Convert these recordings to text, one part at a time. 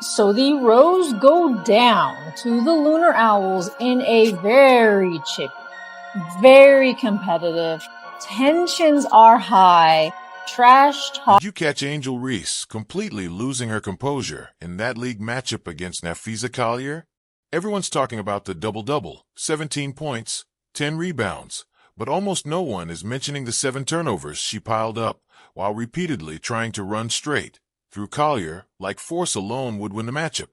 So the Rows go down to the Lunar Owls in a very chippy, very competitive, tensions are high, trash talk. Did you catch Angel Reese completely losing her composure in that league matchup against Napheesa Collier? Everyone's talking about the double-double, 17 points, 10 rebounds, but almost no one is mentioning the 7 turnovers she piled up while repeatedly trying to run straight through Collier like force alone would win the matchup.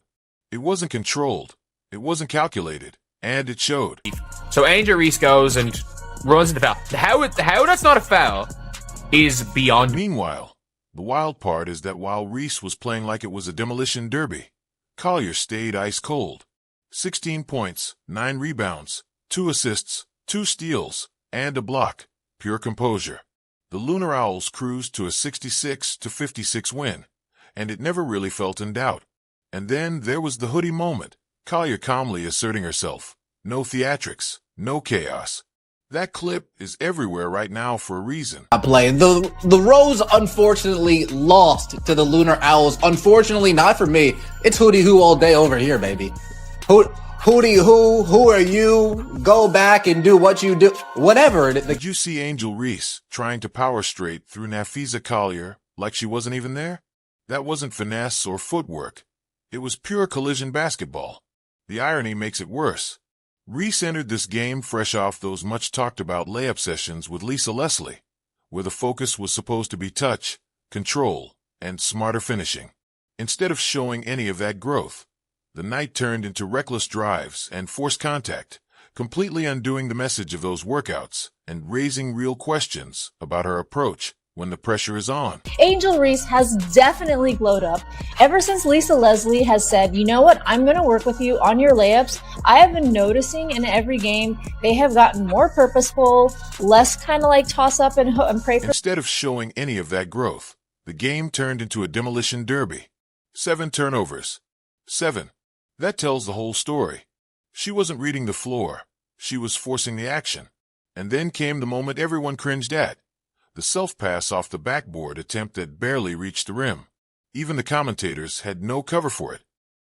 It wasn't controlled, it wasn't calculated, and it showed. So Angel Reese goes and runs into foul. How that's not a foul is beyond. Meanwhile, the wild part is that while Reese was playing like it was a demolition derby, Collier stayed ice cold. 16 points, 9 rebounds, 2 assists, 2 steals, and a block. Pure composure. The Lunar Owls cruised to a 66-56 win, and it never really felt in doubt. And then there was the hoodie moment. Collier calmly asserting herself. No theatrics, no chaos. That clip is everywhere right now for a reason. The Rows unfortunately lost to the Lunar Owls. Unfortunately, not for me. It's Hootie Who all day over here, baby. Hootie Who are you? Go back and do what you do. Whatever. Did you see Angel Reese trying to power straight through Napheesa Collier like she wasn't even there? That wasn't finesse or footwork. It was pure collision basketball. The irony makes it worse. Reese entered this game fresh off those much-talked-about layup sessions with Lisa Leslie, where the focus was supposed to be touch, control, and smarter finishing. Instead of showing any of that growth, the night turned into reckless drives and forced contact, completely undoing the message of those workouts and raising real questions about her approach when the pressure is on. Angel Reese has definitely glowed up ever since Lisa Leslie has said, you know what, I'm going to work with you on your layups. I have been noticing in every game they have gotten more purposeful, less kind of like toss up and pray for. Instead of showing any of that growth, the game turned into a demolition derby. 7 turnovers. 7. That tells the whole story. She wasn't reading the floor. She was forcing the action. And then came the moment everyone cringed at. The self-pass off the backboard attempt that barely reached the rim. Even the commentators had no cover for it.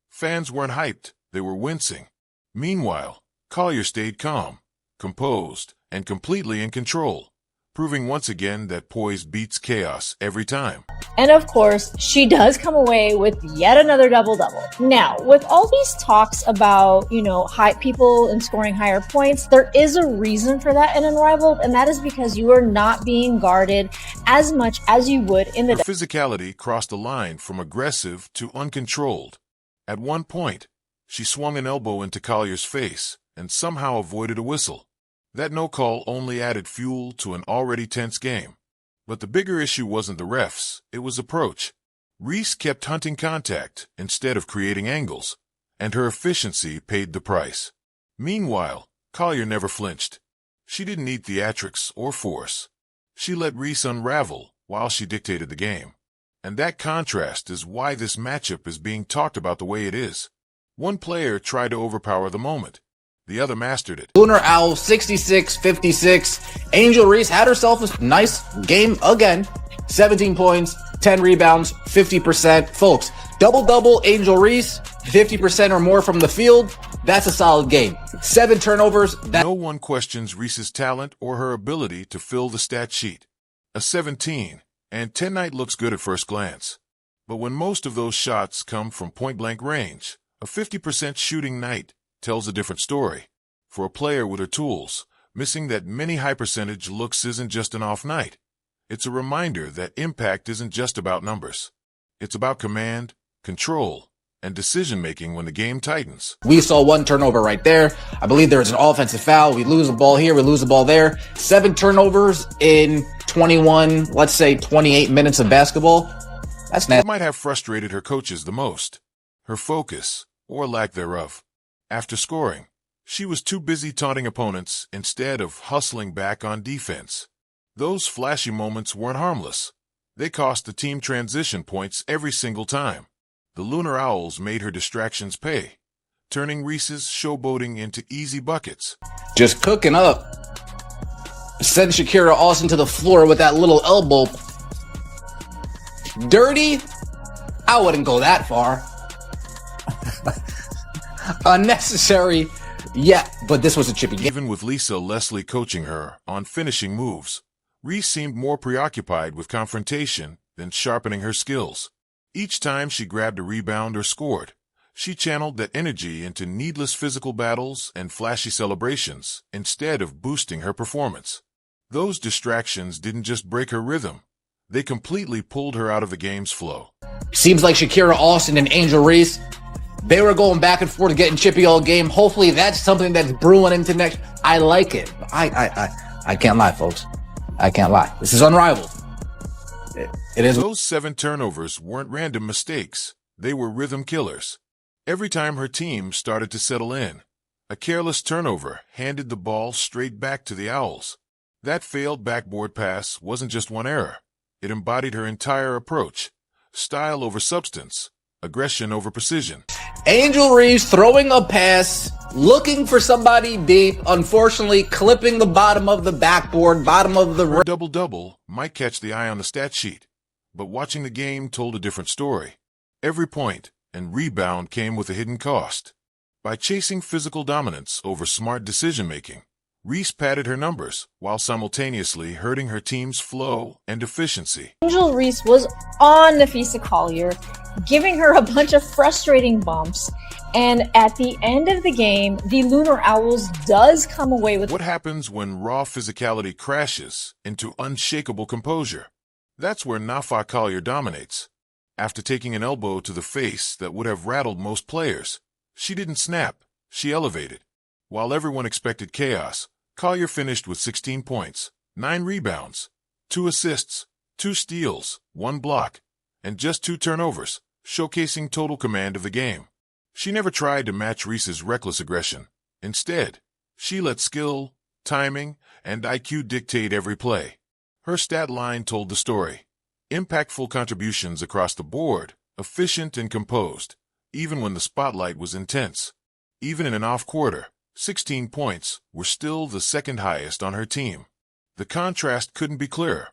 Fans weren't hyped, they were wincing. Meanwhile, Collier stayed calm, composed, and completely in control, proving once again that poise beats chaos every time. And of course, she does come away with yet another double-double. Now, with all these talks about, high people and scoring higher points, there is a reason for that in Unrivaled, and that is because you are not being guarded as much as you would in the... Her physicality crossed a line from aggressive to uncontrolled. At one point, she swung an elbow into Collier's face and somehow avoided a whistle. That no call only added fuel to an already tense game. But the bigger issue wasn't the refs, it was approach. Reese kept hunting contact instead of creating angles, and her efficiency paid the price. Meanwhile, Collier never flinched. She didn't need theatrics or force. She let Reese unravel while she dictated the game. And that contrast is why this matchup is being talked about the way it is. One player tried to overpower the moment. The other mastered it. Lunar Owl 66-56. Angel Reese had herself a nice game again. 17 points, 10 rebounds, 50%. Folks, double-double Angel Reese, 50% or more from the field. That's a solid game. 7 turnovers. No one questions Reese's talent or her ability to fill the stat sheet. A 17 and 10 night looks good at first glance. But when most of those shots come from point-blank range, a 50% shooting night tells a different story. For a player with her tools, missing that many high-percentage looks isn't just an off night. It's a reminder that impact isn't just about numbers. It's about command, control, and decision-making when the game tightens. We saw 1 turnover right there. I believe there's an offensive foul. We lose the ball here, we lose the ball there. 7 turnovers in 21, let's say 28 minutes of basketball. That's nasty. It might have frustrated her coaches the most. Her focus, or lack thereof. After scoring, she was too busy taunting opponents instead of hustling back on defense. Those flashy moments weren't harmless. They cost the team transition points every single time. The Lunar Owls made her distractions pay, turning Reese's showboating into easy buckets. Just cooking up. Send Shakira Austin to the floor with that little elbow. Dirty? I wouldn't go that far. Unnecessary. Yeah, but this was a chippy game. Even with Lisa Leslie coaching her on finishing moves, Reese seemed more preoccupied with confrontation than sharpening her skills. Each time she grabbed a rebound or scored, she channeled that energy into needless physical battles and flashy celebrations instead of boosting her performance. Those distractions didn't just break her rhythm, they completely pulled her out of the game's flow. Seems like Shakira Austin and Angel Reese, they were going back and forth getting chippy all game. Hopefully that's something that's brewing into next. I like it. I can't lie, folks. I can't lie. This is unrivaled. It is. Those 7 turnovers weren't random mistakes. They were rhythm killers. Every time her team started to settle in, a careless turnover handed the ball straight back to the Owls. That failed backboard pass wasn't just one error. It embodied her entire approach. Style over substance, aggression over precision. Angel Reese throwing a pass, looking for somebody deep, unfortunately clipping the bottom of the backboard, bottom of the... Her double-double might catch the eye on the stat sheet, but watching the game told a different story. Every point and rebound came with a hidden cost. By chasing physical dominance over smart decision-making, Reese padded her numbers while simultaneously hurting her team's flow and efficiency. Angel Reese was on Napheesa Collier, giving her a bunch of frustrating bumps. And at the end of the game, the Lunar Owls does come away with... What happens when raw physicality crashes into unshakable composure? That's where Napheesa Collier dominates. After taking an elbow to the face that would have rattled most players, she didn't snap, she elevated. While everyone expected chaos, Collier finished with 16 points, 9 rebounds, 2 assists, 2 steals, 1 block, and just 2 turnovers, showcasing total command of the game. She never tried to match Reese's reckless aggression. Instead, she let skill, timing, and IQ dictate every play. Her stat line told the story. Impactful contributions across the board, efficient and composed, even when the spotlight was intense. Even in an off quarter, 16 points were still the second highest on her team. The contrast couldn't be clearer.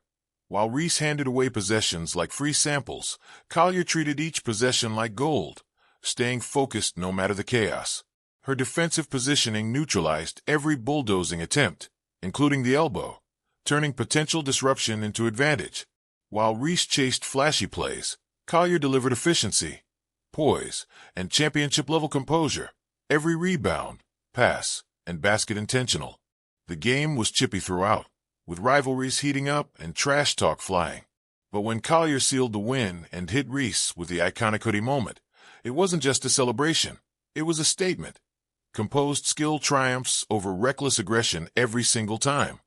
While Reese handed away possessions like free samples, Collier treated each possession like gold, staying focused no matter the chaos. Her defensive positioning neutralized every bulldozing attempt, including the elbow, turning potential disruption into advantage. While Reese chased flashy plays, Collier delivered efficiency, poise, and championship-level composure. Every rebound, pass, and basket intentional. The game was chippy throughout, with rivalries heating up and trash talk flying. But when Collier sealed the win and hit Reese with the iconic hoodie moment, it wasn't just a celebration, it was a statement. Composed skill triumphs over reckless aggression every single time.